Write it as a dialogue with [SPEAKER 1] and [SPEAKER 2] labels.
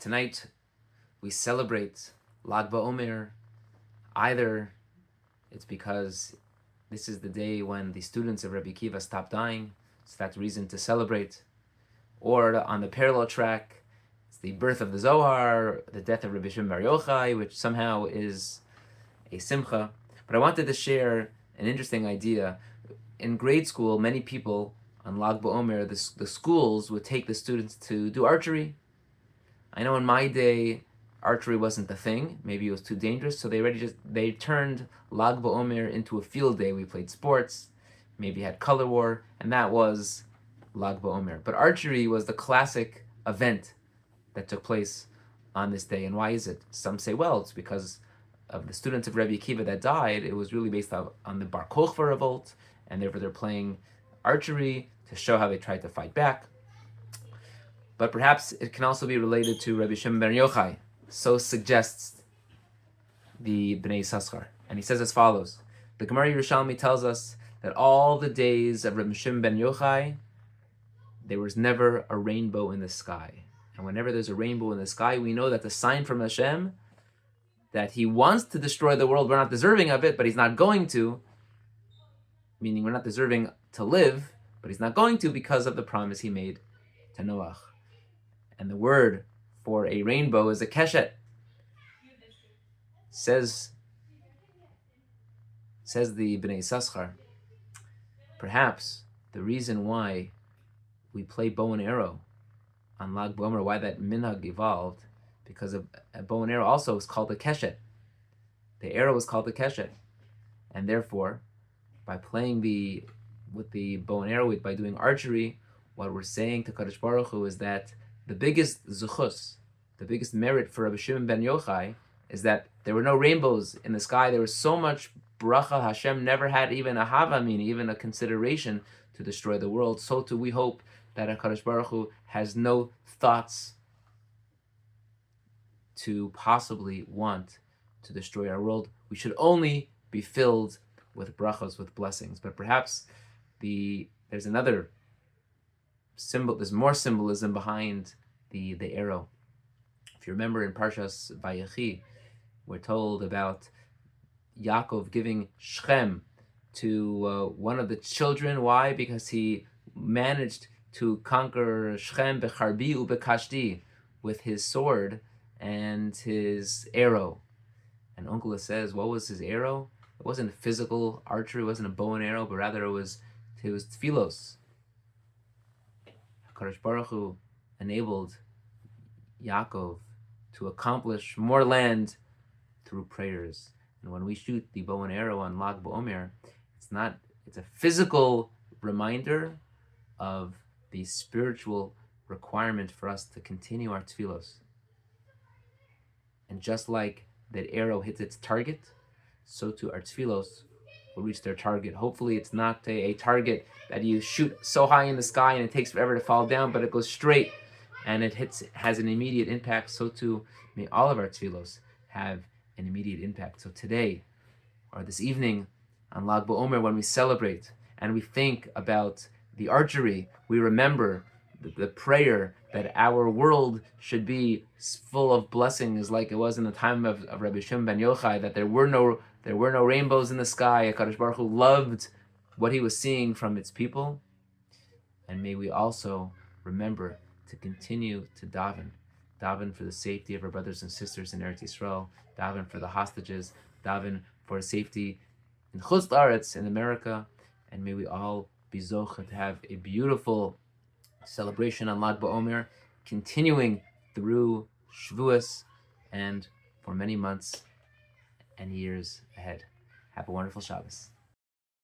[SPEAKER 1] Tonight, we celebrate Lag Baomer. Either it's because this is the day when the students of Rabbi Akiva stopped dying, so that's reason to celebrate. Or on the parallel track, it's the birth of the Zohar, the death of Rabbi Shimon Bar Yochai, which somehow is a simcha. But I wanted to share an interesting idea. In grade school, many people on Lag Baomer, the schools would take the students to do archery. I know in my day, archery wasn't the thing. Maybe it was too dangerous, so they turned Lag Baomer into a field day. We played sports, maybe had color war, and that was Lag Baomer. But archery was the classic event that took place on this day. And why is it? Some say, well, it's because of the students of Rabbi Akiva that died. It was really based on the Bar Kokhba revolt, and therefore they're playing archery to show how they tried to fight back. But perhaps it can also be related to Rabbi Shimon Bar Yochai. So suggests the Bnei Yissaschar. And he says as follows. The Gemara Yerushalmi tells us that all the days of Rabbi Shimon ben Yochai, there was never a rainbow in the sky. And whenever there's a rainbow in the sky, we know that the sign from Hashem that he wants to destroy the world. We're not deserving of it, but he's not going to. Meaning we're not deserving to live, but he's not going to because of the promise he made to Noach. And the word for a rainbow is a keshet. Says the Bnei Yissaschar, perhaps the reason why we play bow and arrow on Lag Baomer, why that minhag evolved, because a bow and arrow also is called a keshet. The arrow is called a keshet. And therefore, by playing with the bow and arrow, by doing archery, what we're saying to Kadosh Baruch Hu is that the biggest zuchus, the biggest merit for Rabbi Shimon ben Yochai is that there were no rainbows in the sky. There was so much bracha. Hashem never had even a havamina, even a consideration to destroy the world. So too we hope that HaKadosh Baruch Hu has no thoughts to possibly want to destroy our world. We should only be filled with brachos, with blessings. But perhaps there's another symbol. There's more symbolism behind the arrow. If you remember in Parshas Vayechi, we're told about Yaakov giving Shechem to one of the children. Why? Because he managed to conquer Shechem becharbi ubekashti, with his sword and his arrow. And Uncle says, what was his arrow? It wasn't physical archery, it wasn't a bow and arrow, but rather it was tefillos. HaKadosh Baruch Hu enabled Yaakov to accomplish more land through prayers. And when we shoot the bow and arrow on Lag Baomer, it's a physical reminder of the spiritual requirement for us to continue our tefillos. And just like that arrow hits its target, so too our tefillos will reach their target. Hopefully it's not a target that you shoot so high in the sky and it takes forever to fall down, but it goes straight and it has an immediate impact. So too may all of our tefillos have an immediate impact. So today, or this evening, on Lag Baomer, when we celebrate and we think about the archery, we remember the prayer that our world should be full of blessings, like it was in the time of Rabbi Shimon ben Yochai, that there were no rainbows in the sky. HaKadosh Baruch Hu loved what he was seeing from its people. And may we also remember to continue to daven for the safety of our brothers and sisters in Eretz Yisrael, daven for the hostages, daven for safety in Chutz La'aretz, in America, and may we all be zocheh to have a beautiful celebration on Lag Baomer, continuing through Shavuos and for many months and years ahead. Have a wonderful Shabbos.